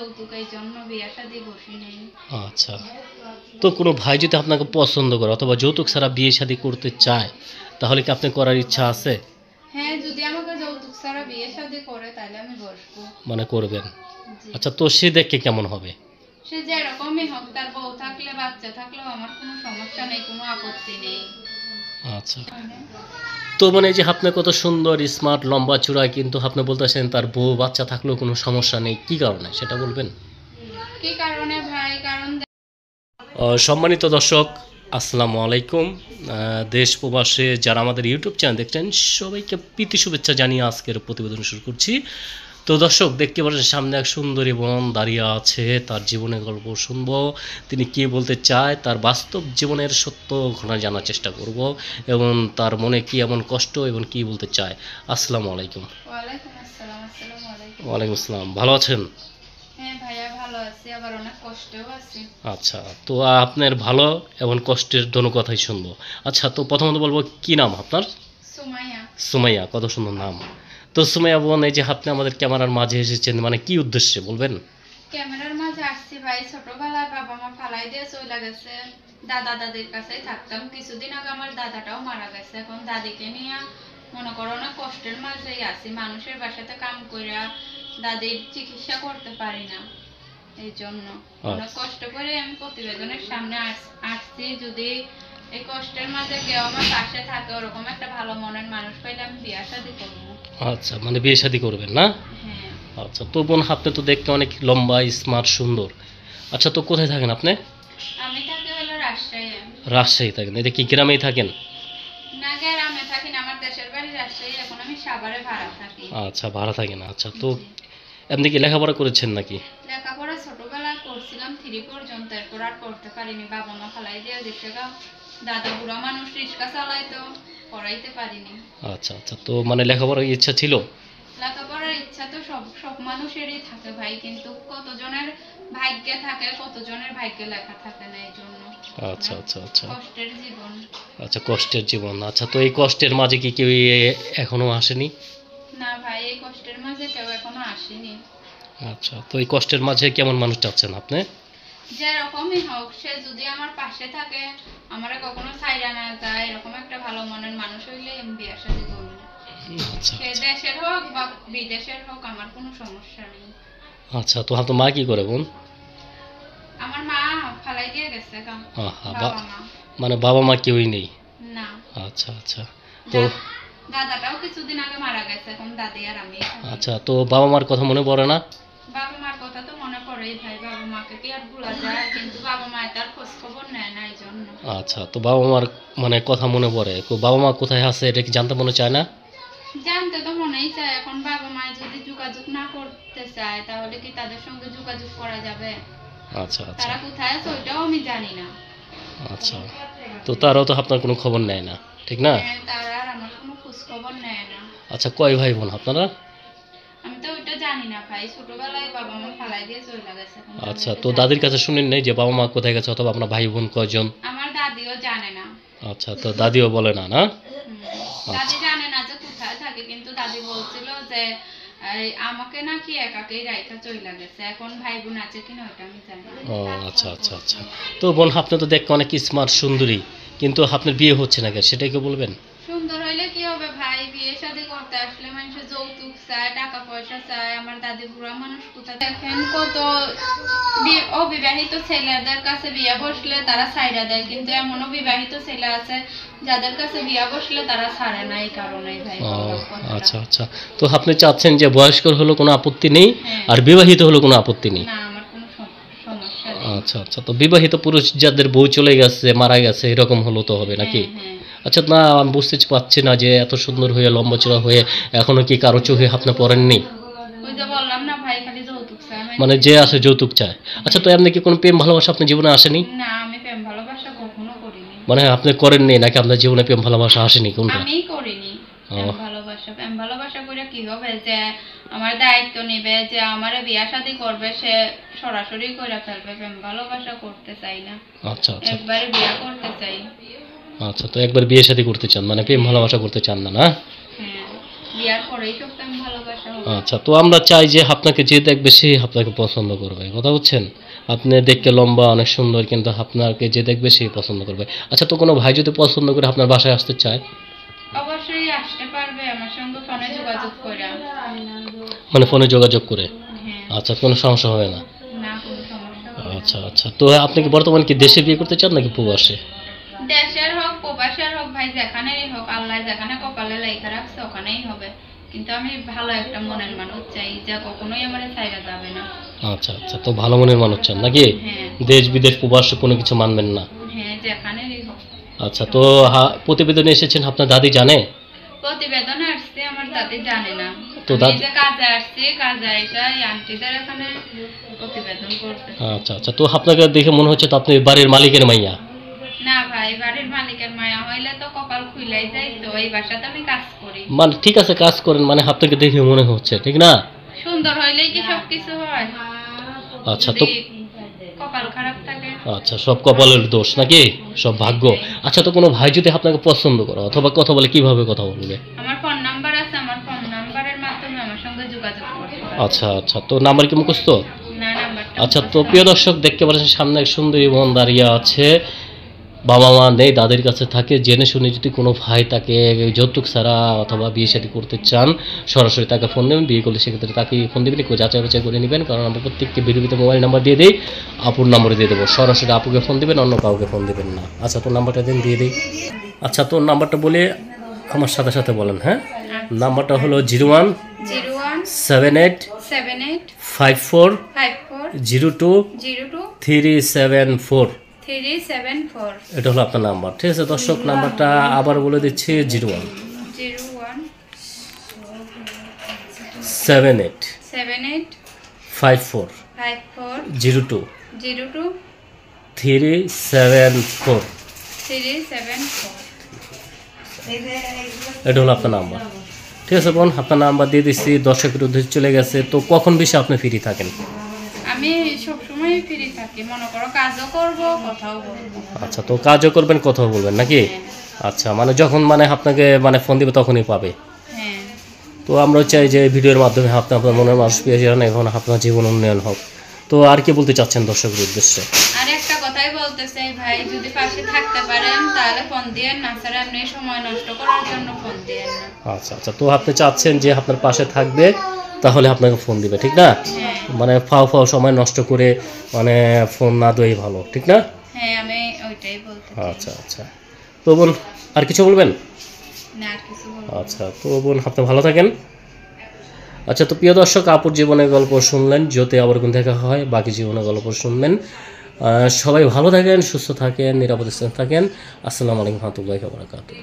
যৌতুক এই জন্য বিয়ে শাদী বসি নেই। আচ্ছা, তো কোনো ভাই যদি আপনাকে পছন্দ করে অথবা যৌতুক ছাড়া বিয়ে শাদী করতে চায় তাহলে কি আপনি করার ইচ্ছা আছে? হ্যাঁ, যদি আমাকে যৌতুক ছাড়া বিয়ে শাদী করে তাহলে আমি বসবো। মানে করবেন? জি। আচ্ছা, তো সে দেখে কেমন হবে? সে যেরকমই হোক, তার বউ থাকলে বাচ্চা থাকলেও আমার কোনো সমস্যা নেই, কোনো আপত্তি নেই। আচ্ছা, তো মানে এই যে আপনি কত সুন্দর স্মার্ট লম্বা চূড়ায়, কিন্তু আপনি বলতেছেন তার বউ বাচ্চা থাকলেও কোনো সমস্যা নেই, কি কারণে সেটা বলবেন? কি কারণে ভাই? কারণ সম্মানিত দর্শক, আসসালামু আলাইকুম। দেশ প্রবাসে যারা আমাদের ইউটিউব চ্যানেল দেখছেন সবাইকে প্রীতি শুভেচ্ছা জানিয়ে আজকের প্রতিবেদন শুরু করছি। তো দর্শক, দেখতে পাচ্ছেন সামনে এক সুন্দরী বোন দাঁড়িয়ে আছে, তার জীবনের গল্প শুনবো, তিনি কী বলতে চায়, তার বাস্তব জীবনের সত্য ঘটনা জানার চেষ্টা করব এবং তার মনে কী এমন কষ্ট এবং কী বলতে চায়। আসসালামু আলাইকুম। ওয়ালাইকুম আসসালাম। আসসালামু আলাইকুম। ওয়ালাইকুম আসসালাম, ভালো আছেন? হ্যাঁ ভাইয়া, ভালো আছি, আবার অনেক কষ্টেও আছি। আচ্ছা, তো আপনার ভালো এবং কষ্টের দোনো কথাই শুনবো। আচ্ছা, তো প্রথমত বলবো কি নাম আপনার? সুমাইয়া। সুমাইয়া, কত সুন্দর নাম। তো সুমাইয়া বোন, এই যে আপনি আমাদের ক্যামেরার মাঝে এসেছেন, মানে কি উদ্দেশ্যে বলবেন? ক্যামেরার মাঝে আসছি ভাই, ছোটবেলায় বাবা মা ফালাই দিয়ে চলে গেছে, দাদা দাদির কাছেই থাকতাম। কিছুদিন আগে আমার দাদাটাও মারা গেছে, এখন দাদিকে নিয়ে মনে করো না কষ্টের মাঝেই আছি। মানুষের বাসাতে কাম কইরা দাদির চিকিৎসা করতে পারি না, এই জন্য অনেক কষ্ট করে আমি প্রতিবেদনের সামনে আসছি। যদি এই কষ্টের মাঝে কেউ আমার পাশে থাকে, ওরকম একটা ভালো মনের মানুষ পাইলে আমি বিয়ে শাদী করবো। আচ্ছা, মানে বিয়ে শাদী করবেন না? হ্যাঁ। আচ্ছা, তো বোন আপনি তো দেখতে অনেক লম্বা স্মার্ট সুন্দর। আচ্ছা, তো কোথায় থাকেন আপনি? আমি থাকি হলো রাজশাহী। রাজশাহী থাকেন? এটা কি গ্রামেই থাকেন? না, গ্রামে থাকি না, আমার দেশের বাড়ি রাজশাহী, এখন আমি সাভারে ভাড়া থাকি। আচ্ছা, ভাড়া থাকেন। আচ্ছা, তো আপনি কি লেখাপড়া করেছেন নাকি? লেখাপড়া ছোটবেলায় করছিলাম 3 পর্যন্ত, এরপর আর করতে পারিনি। বাবা মা ফালাই দিয়ে দিচ্ছে, দাদা বুড়া মানুষ রিক্সা চালাইতো, পড়াইতে পারিনি। আচ্ছা আচ্ছা, তো মানে লেখাপড়ার ইচ্ছা ছিল? লেখাপড়ার ইচ্ছা তো সব সব মানুষেরই থাকে ভাই, কিন্তু কতজনের ভাগ্যে থাকে, কতজনের ভাগ্যে লেখা থাকে না, এই জন্য আচ্ছা আচ্ছা আচ্ছা কষ্টের জীবন। আচ্ছা, কষ্টের জীবন। আচ্ছা, তো এই কষ্টের মাঝে কি কেউ এখনো আসেনি? না ভাই, এই কষ্টের মাঝে কেউ এখনো আসেনি। আচ্ছা, তো এই কষ্টের মাঝে কেমন মানুষ চাচ্ছেন আপনি? যেরকমই হোক, সে যদি আমার পাশে থাকে, আমারে কখনো ছাইড়া না যায়, এরকম একটা ভালো মনের মানুষ হইলে আমি বিয়ে শাদী করবো। আচ্ছা সে দেশের হোক বা বিদেশের হোক, আমার কোনো সমস্যা নেই। আচ্ছা, তো আপনার মা কি করে বোন? আমার মা ফালাই দিয়ে গেছে আহা, বাবা মা। মানে বাবা মা কেউই নেই? না। আচ্ছা আচ্ছা, তো দাদাটাও কিছুদিন আগে মারা গেছে, এখন দাদি আর আমি। আচ্ছা, তো বাবা মার কথা মনে পড়ে না? বাবা মার কথা তো মনে পড়েই ভাই, বাবা মাকে কি আর ভোলা যায়? কিন্তু বাবা মা তার খোঁজ খবর নেয় না, এই জন্য। আচ্ছা, তো বাবা মার মানে কথা মনে পড়ে, তো বাবা মা কোথায় আছে এটা কি জানতে মনে চায় না? জানতে তো মনেই চায়, এখন বাবা মা যদি যোগাযোগ না করতে চায় তাহলে কি তাদের সঙ্গে যোগাযোগ করা যাবে? আচ্ছা আচ্ছা তারা কোথায় আছে ওইটাও আমি জানি না। আচ্ছা, তো তারাও তো আপনার কোনো খবর নেয় না, ঠিক না? হ্যাঁ, তারা আর আমার কোনো খোঁজ খবর নেয় না। আচ্ছা, কয় ভাই বোন আপনারা? আমি তো ওইটা জানি না ভাই, ছোটবেলায় বাবা মা ফালাই দিয়ে চলে গেছে। আচ্ছা, তো দাদির কাছে শুনেন নাই যে বাবা মা কোথায় গেছে অথবা আপনার ভাই বোন কয়জন? আমার দাদিও জানে না। আচ্ছা, তো দাদিও বলে না? না, দাদি জানে না যে কোথায় থাকে, কিন্তু দাদি বলছিল যে আমাকে নাকি একাকেই রাইখা চলে গেছে, এখন ভাই বোন আছে কিনা ওটা আমি জানি না। ও আচ্ছা আচ্ছা আচ্ছা, তো বোন আপনি তো দেখতে অনেক স্মার্ট সুন্দরী, কিন্তু আপনার বিয়ে হচ্ছে না কেন সেটাই কি বলবেন? সুন্দর হইলে কি হবে ভাই? বিয়ে শাদী করতে আসলে মানুষের যৌতুক চায়, টাকা পয়সা চায়। আমার দাদি বুড়া মানুষ, কোথায় দেখেন কত অবিবাহিত ছেলেদের কাছে বিয়ে বসলে তারা ছাইড়া দেয়, কিন্তু এমনও বিবাহিত ছেলে আছে যাদের কাছে বিয়ে বসলে তারা ছাড়ে না, এই কারণেই ভাই। আচ্ছা আচ্ছা, তো আপনি চাচ্ছেন যে বয়স্ক হলো কোনো আপত্তি নেই, হ্যাঁ। আর বিবাহিত হলো কোনো আপত্তি নেই? না, আমার কোনো সমস্যা নেই। আচ্ছা আচ্ছা, তো বিবাহিত পুরুষ যাদের বউ চলে গেছে, মারা গেছে, এরকম হলো তো হবে নাকি? হ্যাঁ। আচ্ছা, না আমি বুঝতে পারছি না যে এত সুন্দর হয়ে লম্বা চড়া হয়ে এখনো কি কারো চোখে আপনি পড়েননি? ওই যে বললাম না ভাই, খালি যৌতুক চায়, মানে যে আসে যৌতুক চায়। আচ্ছা, তো এমনি কি কোনো প্রেম ভালোবাসা আপনার জীবনে আসেনি? না, আমি প্রেম ভালোবাসা কখনো করিনি। মানে আপনি করেননি নাকি আপনার জীবনে প্রেম ভালোবাসা আসেনি কোনটা? আমি করিনি প্রেম ভালোবাসা করে কি হবে? যে আমার দায়িত্ব নেবে, যে আমারে বিয়া শাদী করবে, সে সরাসরি করে ফেলবে। প্রেম ভালোবাসা করতে চাই না। আচ্ছা আচ্ছা একবারে বিয়া করতে চাই। আচ্ছা, তো একবার বিয়ে শাদী করতে চান, মানে প্রেম ভালোবাসা করতে চান না? না, হ্যাঁ, বিয়ার পরেই তো প্রেম ভালোবাসা হবে। আচ্ছা, তো আমরা চাই যে আপনাকে যে দেখবে সে আপনাকে পছন্দ করবে, কথা বুঝছেন? আপনি দেখতে লম্বা অনেক সুন্দর, কিন্তু আপনাকে যে দেখবে সেই পছন্দ করবে। আচ্ছা, তো কোনো ভাই যদি পছন্দ করে আপনার বাসায় আসতে চায়? অবশ্যই আসতে পারবে আমার সঙ্গে ফোনে যোগাযোগ করে। মানে ফোনে যোগাযোগ করে? হ্যাঁ। আচ্ছা, কোনো সমস্যা হবে না? না, কোনো সমস্যা হবে না। আচ্ছা আচ্ছা, তো আপনি কি বর্তমানে কি দেশে বিয়ে করতে চান নাকি প্রবাসে? দেশের হোক প্রবাসের হোক ভাই, যেখানেই হোক, আল্লাহ যেখানে কপালে লেখা রাখছে ওখানেই হবে। কিন্তু আমি ভালো একটা মনের মানুষ চাই, যা কখনোই আমার ছাইরা যাবে না। আচ্ছা আচ্ছা, তো ভালো মনের মানুষ চান নাকি? হ্যাঁ। দেশ বিদেশ প্রবাসে কোনো কিছু মানবেন না? হ্যাঁ, যেখানেরই হোক। আচ্ছা, তো প্রতিবেদনে এসেছেন, আপনার দাদি জানে? প্রতিবেদনে আসছে, আমার দাদি জানে না। তো আমি যে কাজে আসছি, কাজে এসে এই আন্টিদের এখানে প্রতিবেদন করতে। আচ্ছা আচ্ছা, তো আপনাকে দেখে মনে হচ্ছে তো আপনি বাড়ির মালিকের মাইয়া? না ভাই, বাড়ির মালিকের মায়া হইলে তো কপাল খুইলাই যায়। তো এই বাসাতে আমি কাজ করি। মানে ঠিক আছে, কাজ করেন, মানে আপনাকে দেখে মনে হচ্ছে, ঠিক না? সুন্দর হইলেই কি সবকিছু হয়? আচ্ছা, তো যদি কপাল খারাপ থাকে। আচ্ছা, সব কপালের দোষ নাকি? সব ভাগ্য? আচ্ছা, তো কোনো ভাই যদি আপনাকে পছন্দ করে অথবা কথা বলে, কিভাবে কথা বলবে? আমার ফোন নাম্বার আছে, আমার ফোন নাম্বারের মাধ্যমে আমার সঙ্গে যোগাযোগ করতে পারবে। আচ্ছা আচ্ছা, তো নাম্বার কি মুখস্থ? না, নাম্বারটা আচ্ছা, তো প্রিয় দর্শক দেখতে পাচ্ছেন সামনে এক সুন্দরী বোন দাঁড়িয়ে আছে, বাবা মা নেই, দাদির কাছে থাকে। জেনে শুনে যদি কোনো ভাই তাকে যৌতুক ছাড়া অথবা বিয়ে শাদী করতে চান, সরাসরি তাকে ফোন দেবেন। বিয়ে করলে সেক্ষেত্রে তাকে ফোন দেবেন, একটু যাচাই বাছাই করে নেবেন, কারণ আমরা প্রত্যেককে ভিডিওতে মোবাইল নাম্বার দিয়ে দিই, আপুর নাম্বার দিয়ে দেবো। সরাসরি আপুকে ফোন দেবেন, অন্য কাউকে ফোন দেবেন না। আচ্ছা, তো নাম্বারটা দিন, দিয়ে দিই। আচ্ছা, তো নাম্বারটা বলে আমার সাথে সাথে বলেন। হ্যাঁ, নাম্বারটা হলো 01 78 78 54 54 02 02 374। 374। এটা হলো আপনার নাম্বার, ঠিক আছে দর্শক? নাম্বারটা আবার বলে দিচ্ছি, 01 78 78 54 54 02 02 374। 374। এটা হলো আপনার নাম্বার, ঠিক আছে বোন? আপনার নাম্বার দিয়ে দিচ্ছি, দর্শকের উদ্দেশ্যে চলে গেছে। তো কখন বেশি আপনি ফ্রি থাকেন? আমি সবসময় ফ্রি থাকি, মনে করো কাজও করব, কথাও বলবো। আচ্ছা, তো কাজও করবেন, কথাও বলবেন নাকি? আচ্ছা, মানে যখন মানে আপনাকে মানে ফোন দিবে তখনই পাবে। হ্যাঁ। তো আমরা চাই যে ভিডিওর মাধ্যমে আপনি আপনার মনের মানুষ পেয়ে যান, এখন আপনার জীবন উন্নয়ন হোক। তো আর কি বলতে চাচ্ছেন দর্শকের উদ্দেশ্যে? আর একটা কথাই বলতে চাই ভাই, যদি পাশে থাকতে পারেন তাহলে ফোন দিয়েন না, স্যার এমনি সময় নষ্ট করার জন্য ফোন দিয়েন না। আচ্ছা আচ্ছা, তো আপনি চাচ্ছেন যে আপনার পাশে থাকবে, তাহলে আপনাকে ফোন দিবে, ঠিক না? হ্যাঁ। মানে ফাও সময় নষ্ট করে মানে ফোন না দেওয়াই ভালো, ঠিক না? হ্যাঁ, আমি ওইটাই বলতে চাই। আচ্ছা আচ্ছা, তো বোন আর কিছু বলবেন? না, আর কিছু বলবো না। আচ্ছা, তো বোন আপনি ভালো থাকেন। আচ্ছা, তো প্রিয় দর্শক, আপুর জীবনের গল্প শুনলেন, যদি আবার কোন দেখা হয় বাকি জীবনের গল্প শুনবেন। সবাই ভালো থাকেন, সুস্থ থাকেন, নিরাপদে থাকেন। আসসালামু আলাইকুম ওয়া রাহমাতুল্লাহি ওয়া বারাকাতুহু।